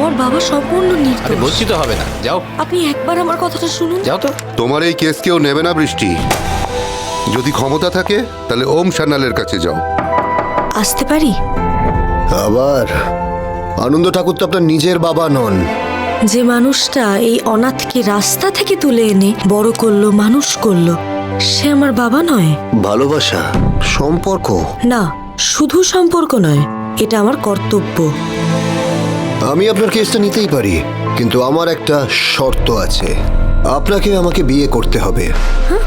আমার বাবা সম্পূর্ণ আরে নির্দোষ। বলছি তো হবে না, যাও আপনি একবার আমার কথাটা শুনুন। যাও তো। তোমার এই কেস কেউ নেবে না বৃষ্টি। যদি ক্ষমতা থাকে তাহলে ওম সান্যালের কাছে যাও। আসতে পারি? আবার আনন্দ ঠাকুর তো আপনার নিজের বাবা নন। যে মানুষটা এই অনাথকে রাস্তা থেকে তুলে এনে বড় করলো, মানুষ করলো, সে আমার বাবা নয়? ভালোবাসা, সম্পর্ক। না, শুধু সম্পর্ক নয়, এটা আমার কর্তব্য। আমি আপনার কেসটা নিতেই পারি, কিন্তু আমার একটা শর্ত আছে। আপনাকে আমাকে বিয়ে করতে হবে।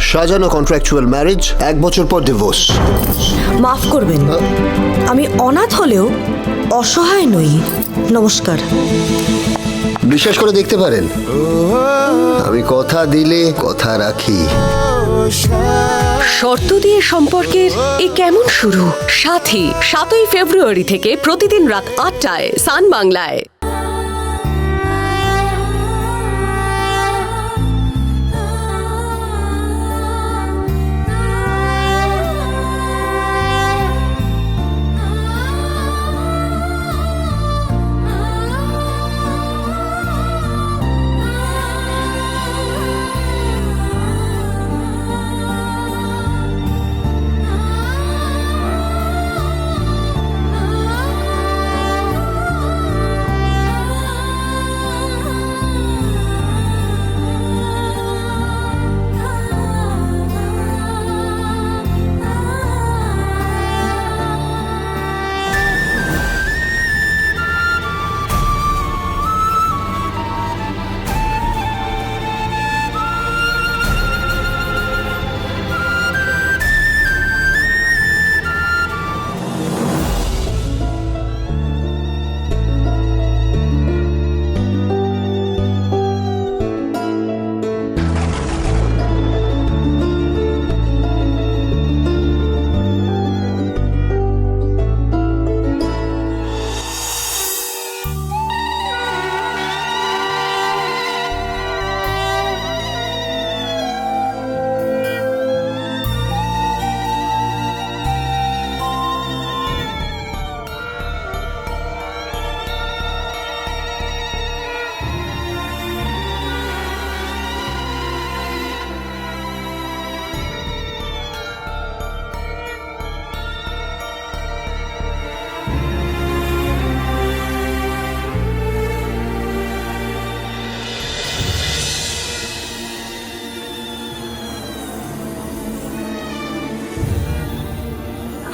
সাজানো কন্ট্রাকচুয়াল ম্যারেজ, 1 বছর পর ডিভোর্স। মাফ করবেন, আমি অনাথ হলেও অসহায় নই। নমস্কার। বিশ্বাস করে দেখতে পারেন, আমি কথা দিলে কথা রাখি। শর্ত দিয়ে সম্পর্কের এ কেমন শুরু? সাথী 7ই ফেব্রুয়ারি থেকে প্রতিদিন রাত 8টায় সান বাংলায়।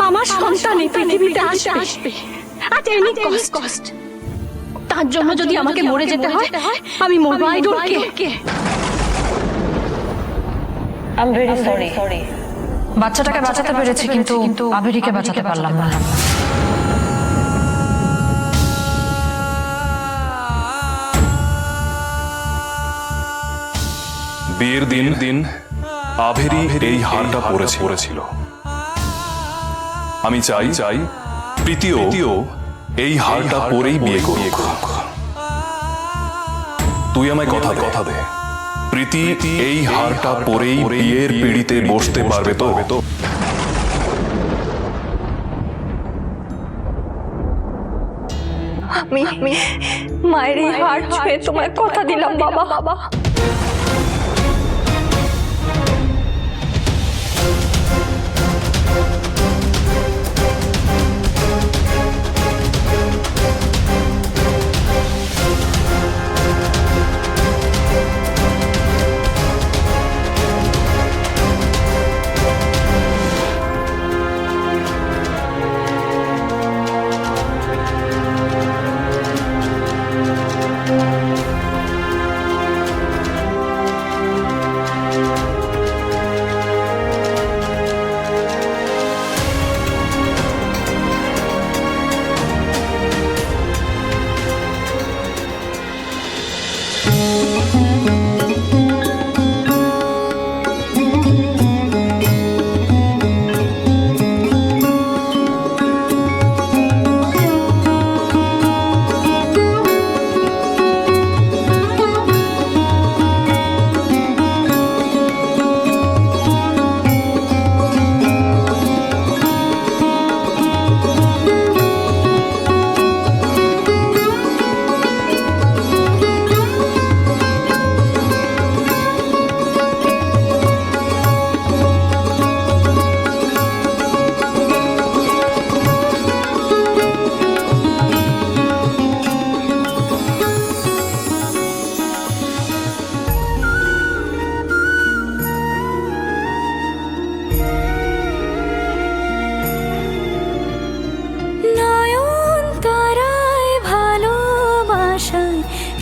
আমার সন্তান এই পৃথিবীতে আসবে at any cost। তার জন্য যদি আমাকে মরে যেতে হয়, আমি মরবো। I don't care। I'm very sorry। বাচ্চাটাকে বাঁচাতে পেরেছি, কিন্তু আভেরিকে বাঁচাতে পারলাম না। বিয়ের দিন আভেরি এই হারটা পরেছিল। আমি চাই প্রীতিও এই হারটা পরেই বিয়ে করুক। তুই আমায় কথা দে, প্রীতি এই হারটা পরেই বিয়ের পিড়িতে বসতে পারবে তো? আমি মায়ের এই হার ছুঁয়ে তোমায় কথা দিলাম বাবা।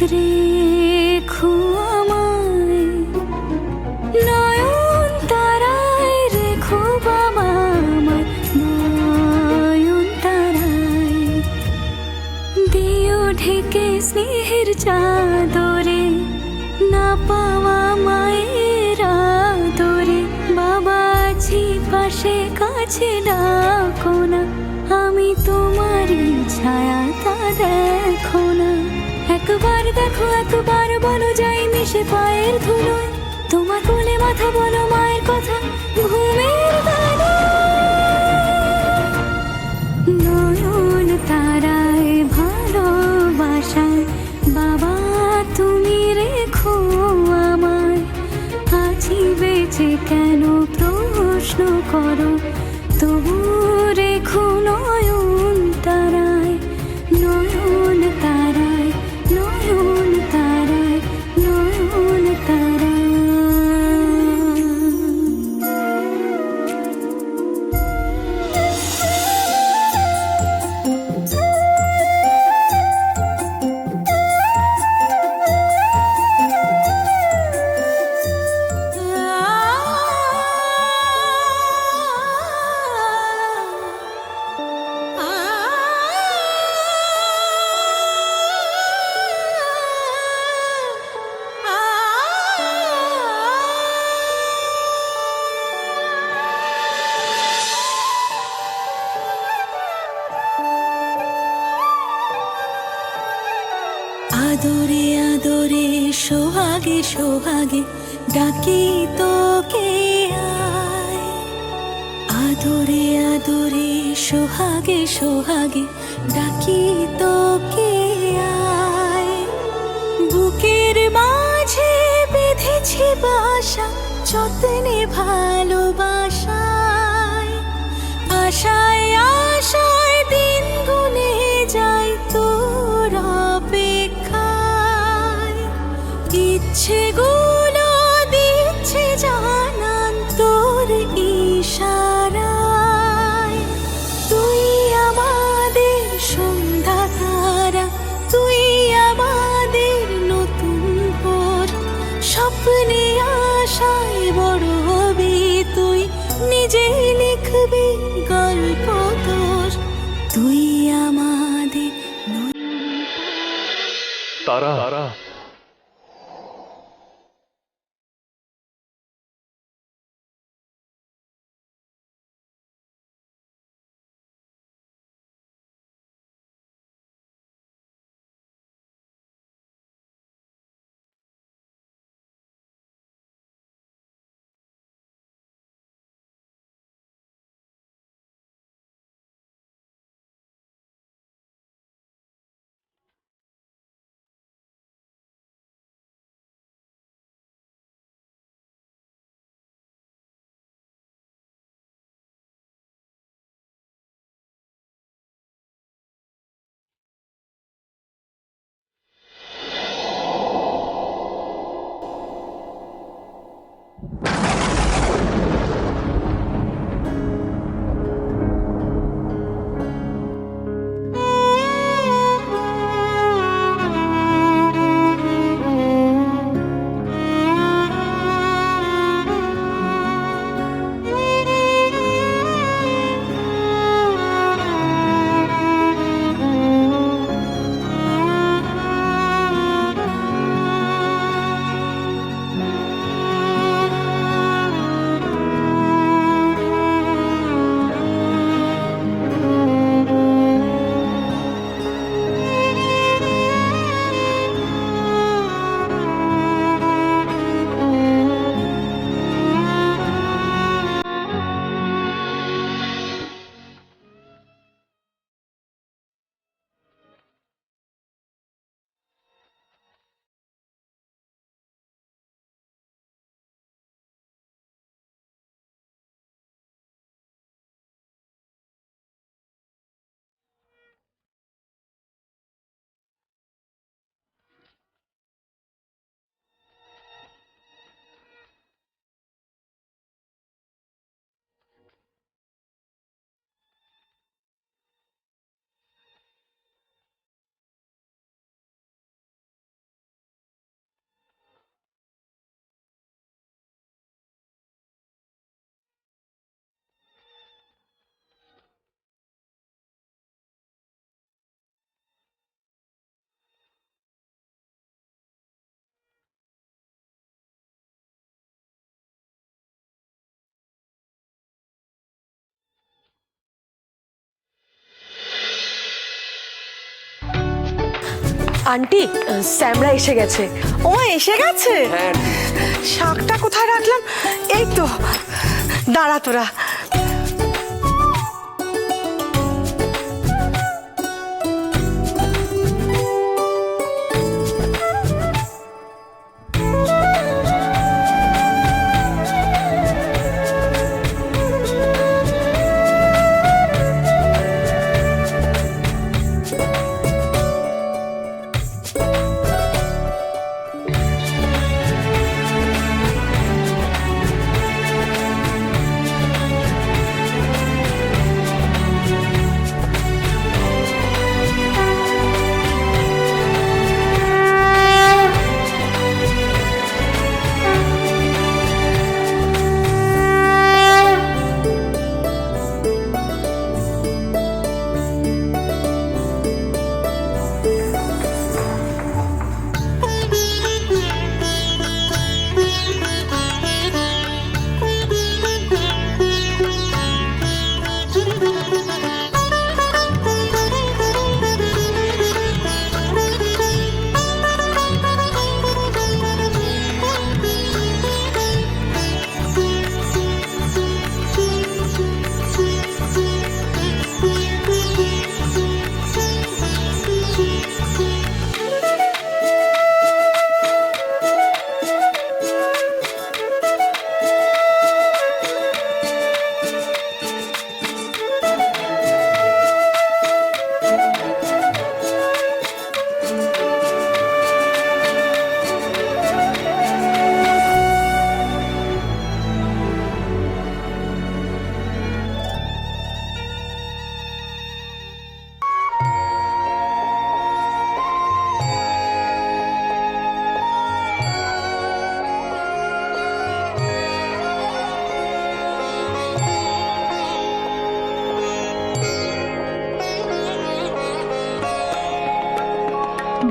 রেখো আমায়, নয়ন তারায় রেখো বাবা আমায়, নয়ন তারায় দিও ঢেকে স্নেহের চাদরে, না পাওয়া মায়ের আদরে, বাবা আছি পাশে কাছে ডাকো না, আমি তোমারই ছায়া তা দেখো না, একবার দেখো একবার বলো যাই মিশে পায়ের ধুলোয়, তোমার কোলে মাথা বলো মায়ের কথা ঘুমের বেলায়। নয়ন তারায় ভালোবাসায় বাবা তুমি রেখো আমায়, আছি বেঁচে কেন প্রশ্ন করো, তবু রেখো নয়ন তারায়, নয়ন তারায়, নয়ন তারায়, নয়ন তারায়। আদরে আদরে সোহাগে সোহাগে ডাকি তোকে আয়, আদরে আদরে সোহাগে সোহাগে ডাকি তোকে আয়, বুকের মাঝে বেঁধেছি বাসা যত্নে ভালোবাসায়, আশায় আশায় দিন গুনে যাই তোর অপেক্ষায়, ইচ্ছেগুলো দিচ্ছে জানান তোর ইশারায়, তুই আমাদের সন্ধ্যা তারা, তুই আমাদের নতুন ভোর, স্বপ্নে আশায় বড় হবি তুই, নিজেই লিখবি গল্প তোর, তুই আমাদের তারা আন্টি স্যামরা এসে গেছে। ও এসে গেছে? শাকটা কোথায় রাখলাম? এই তো, দাঁড়া তোরা।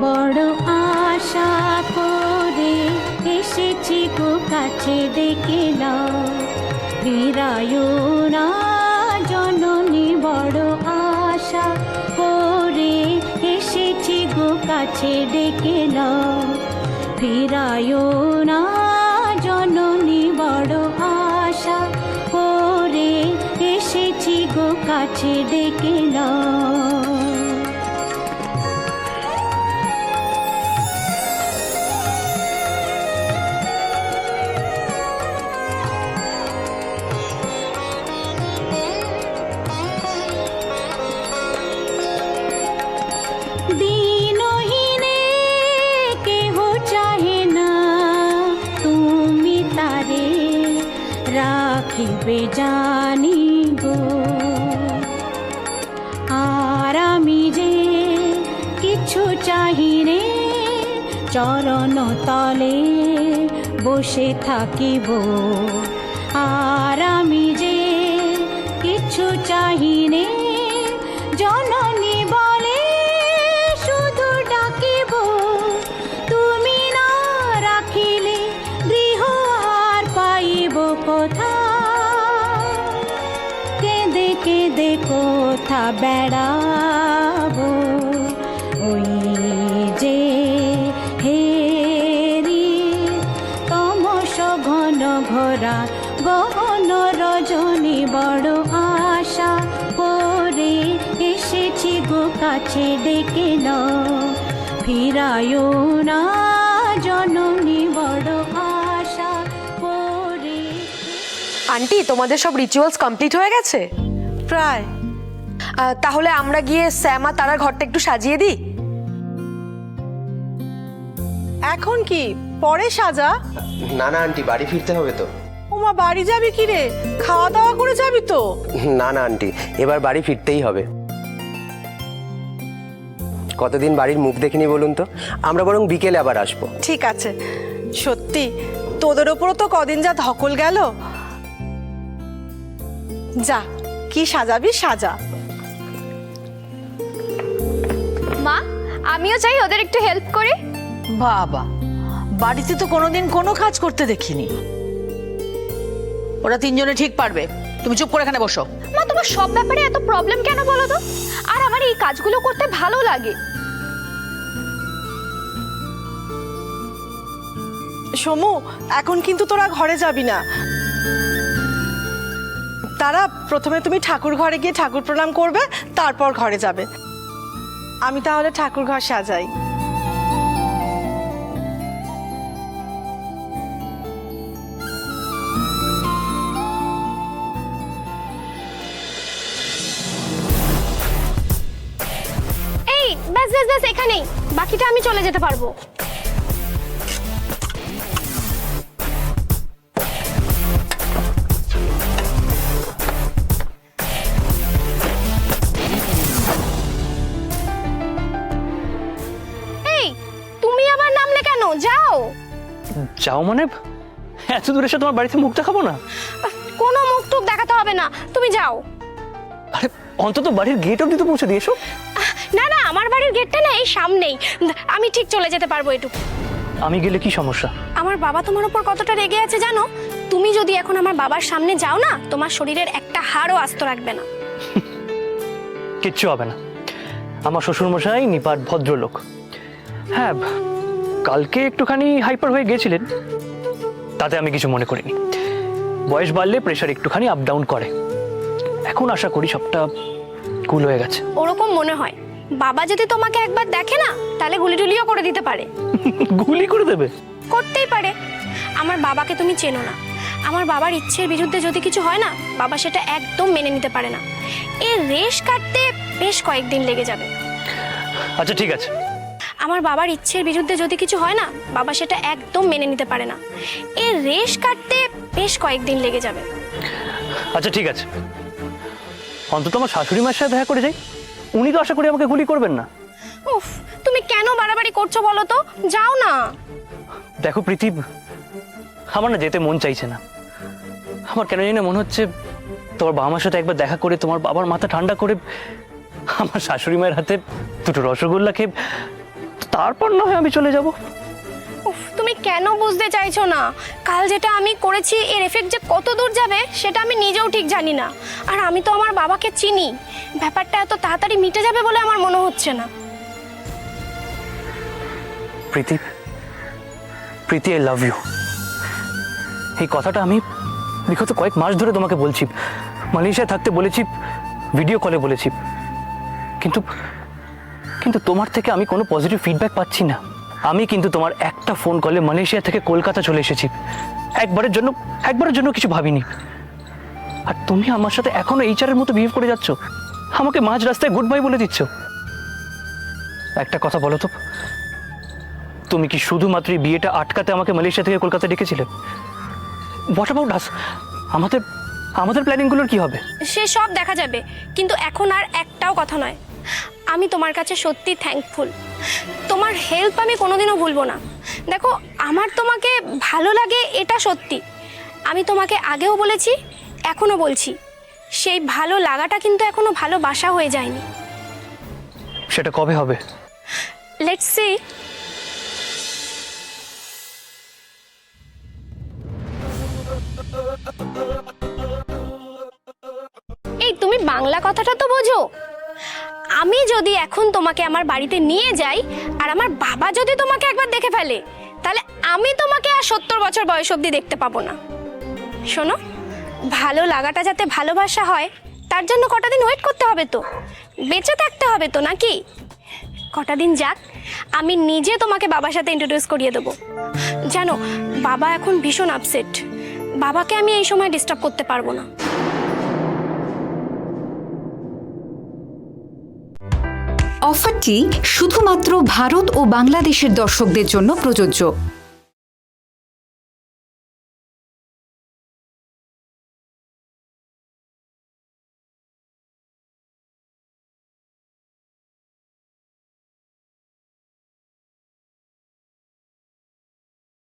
বড় আশা করে এসেছি গো কাছে ডেকে নাও, ফিরায়ো না জননী। বড় আশা করে এসেছি গো কাছে ডেকে নাও, ফিরায়ো না জননী। বড় আশা করে এসেছি গো কাছে ডেকে নাও। দিনহীনে কেহ চাহে না, তুমি তারে রাখিবে জানি গো। আর আমি যে কিছু চাহিনে, চরণ তলে বসে থাকিব। আর আমি যে কিছু চাহিনে, জননী বলে শুধু ডাকিব। তুমি না রাখিলে গৃহ আর পাইব কোথা, কেঁদে কেঁদে কোথা বেড়াবো। ওই যে হেরি তমস ঘন ঘোরা গহন রজনী। বড় আশা করে এসেছি গো কাছে ডেকে নাও, ফিরায়ো না জননী। বড় আশা করে। আন্টি তোমাদের সব রিচুয়ালস কমপ্লিট হয়ে গেছে? প্রায়। তাহলে আমরা গিয়ে শ্যামা তারার ঘরটা একটু সাজিয়ে দিই। এখন কি পরে সাজা? না না আন্টি, বাড়ি ফিরতে হবে তো। ওমা, বাড়ি যাবি কি রে? খাওয়া দাওয়া করে যাবি তো? না না আন্টি, এবার বাড়ি ফিরতেই হবে। কতদিন বাড়ির মুখ দেখিনি বলুন তো, আমরা বরং বিকেলে আবার আসবো। ঠিক আছে। সত্যি তোদের ওপরও তো কদিন যা ধকল গেল। যা, কি সাজাবি সাজা। মা, আমিও চাই ওদের একটু হেল্প করি। বাবা, বাড়িতে তো কোনোদিন কোনো কাজ করতে দেখিনি। ওরা তিনজনে ঠিক পারবে, তুমি চুপ করে এখানে বসো। মা, তোমার সব ব্যাপারে এত প্রবলেম কেন বলো তো? আর আমার এই কাজগুলো করতে ভালো লাগে। সমু, এখন কিন্তু তোরা ঘরে যাবি না। তারা প্রথমে তুমি ঠাকুর ঘরে গিয়ে ঠাকুর প্রণাম করবে, তারপর ঘরে যাবে। আমি তাহলে ঠাকুর ঘর সাজাই। এই ব্যাস ব্যাস ব্যাস, এখানেই, বাকিটা আমি চলে যেতে পারবো। এই, তুমি আবার নামলে কেন? যাও। যাও মানে এত দূরে এসে তোমার বাড়িতে মুখ দেখাবো না? কোনো মুখ টুক দেখাতে হবে না, তুমি যাও। আরে অন্তত বাড়ির গেট অব্দি তো পৌঁছে দিয়েছো। না না, আমার বাড়ির গেটটা না এই সামনেই, আমি ঠিক চলে যেতে পারবো এটুকু। আমি গেলে কি সমস্যা? আমার বাবা তোমার উপর কতটা রেগে আছে জানো? তুমি যদি এখন আমার বাবার সামনে যাও না, তোমার শরীরের একটা হাড়ও আস্ত রাখবে না। কিচ্ছু হবে না, আমার শ্বশুরমশাই নিপাট ভদ্রলোক। হ্যাঁ, কালকে একটুখানি হাইপার হয়ে গেছিলেন, তাতে আমি কিছু মনে করিনি। বয়স বাড়লে প্রেশার একটুখানি আপ ডাউন করে। এখন আশা করি সবটা কুল হয়ে গেছে। ওরকম মনে হয়। বাবা যদি তোমাকে একবার দেখে না, তাহলে গুলিটুলিও করে দিতে পারে। গুলি করে দেবে? করতেই পারে। আমার বাবাকে তুমি চেনো না। আমার বাবার ইচ্ছের বিরুদ্ধে যদি কিছু হয় না, বাবা সেটা একদম মেনে নিতে পারে না। এর রেশ কাটতে বেশ কয়েকদিন লেগে যাবে। আচ্ছা ঠিক আছে। আমার বাবার ইচ্ছের বিরুদ্ধে যদি কিছু হয় না, বাবা সেটা একদম মেনে নিতে পারে না। এর রেশ কাটতে বেশ কয়েকদিন লেগে যাবে। আচ্ছা ঠিক আছে, অন্তত আমার শাশুড়ি মায়ের সাথে দেখা করে যাই। উনি তো আশা করি আমাকে গুলি করবেন না। উফ, তুমি কেন বাড়াবাড়ি করছো বলো তো? যাও না। দেখো প্রীতি, আমার না যেতে মন চাইছে না। আমার কেন জানি না মনে হচ্ছে তোমার বাবা মার সাথে একবার দেখা করে তোমার বাবার মাথা ঠান্ডা করে আমার শাশুড়ি মায়ের হাতে দুটো রসগোল্লা খেয়ে তারপর না হয় আমি চলে যাব। উফ, তুমি কেন বুঝতে চাইছো না? কাল যেটা আমি করেছি এর এফেক্ট যে কত দূর যাবে সেটা আমি নিজেও ঠিক জানি না। আর আমি তো আমার বাবাকে চিনি। ব্যাপারটা এত তাড়াতাড়ি মিটে যাবে বলে আমার মনে হচ্ছে না। প্রীতি, প্রীতি, আই লাভ ইউ। এই কথাটা আমি বিগত কয়েক মাস ধরে তোমাকে বলছি। মালয়েশিয়ায় থাকতে বলেছি, ভিডিও কলে বলেছি, কিন্তু কিন্তু তোমার থেকে আমি কোনো পজিটিভ ফিডব্যাক পাচ্ছি না। আমি কিন্তু তোমার একটা ফোন কলে মালয়েশিয়া থেকে কলকাতা চলে এসেছি। একবারের জন্য কিছু ভাবিনি। আর তুমি আমার সাথে এখনো এইচআরের মতো বিহেভ করে যাচ্ছ। আমাকে মাঝ রাস্তায় গুড বাই বলে দিচ্ছ। একটা কথা বলো তো, তুমি কি শুধুমাত্র এই বিয়েটা আটকাতে আমাকে মালয়েশিয়া থেকে কলকাতা ডেকেছিলে? What about us? আমাদের প্ল্যানিংগুলোর কি হবে? সে সব দেখা যাবে, কিন্তু এখন আর একটাও কথা নয়। আমি তোমার কাছে সত্যি থ্যাঙ্কফুল। তোমার হেল্প আমি কোনোদিনও ভুলবো না। দেখো, আমার তোমাকে ভালো লাগে এটা সত্যি। আমি তোমাকে আগেও বলেছি, এখনো বলছি, সেই ভালো লাগাটা কিন্তু এখনো ভালোবাসা হয়ে যায়নি। সেটা কবে হবে? Let's see. এই, তুমি বাংলা কথাটা তো বোঝো। আমি যদি এখন তোমাকে আমার বাড়িতে নিয়ে যাই আর আমার বাবা যদি তোমাকে একবার দেখে ফেলে, তাহলে আমি তোমাকে আর 70 বছর বয়স অবধি দেখতে পাবো না। শোনো, ভালো লাগাটা যাতে ভালোবাসা হয়, তার জন্য কটা দিন ওয়েট করতে হবে তো, বেঁচে থাকতে হবে তো, নাকি? কটা দিন যাক, আমি নিজে তোমাকে বাবার সাথে ইন্ট্রোডিউস করিয়ে দেবো। জানো, বাবা এখন ভীষণ আপসেট। বাবাকে আমি এই সময় ডিস্টার্ব করতে পারবো না। অফারটি শুধুমাত্র ভারত ও বাংলাদেশের দর্শকদের জন্য প্রযোজ্য।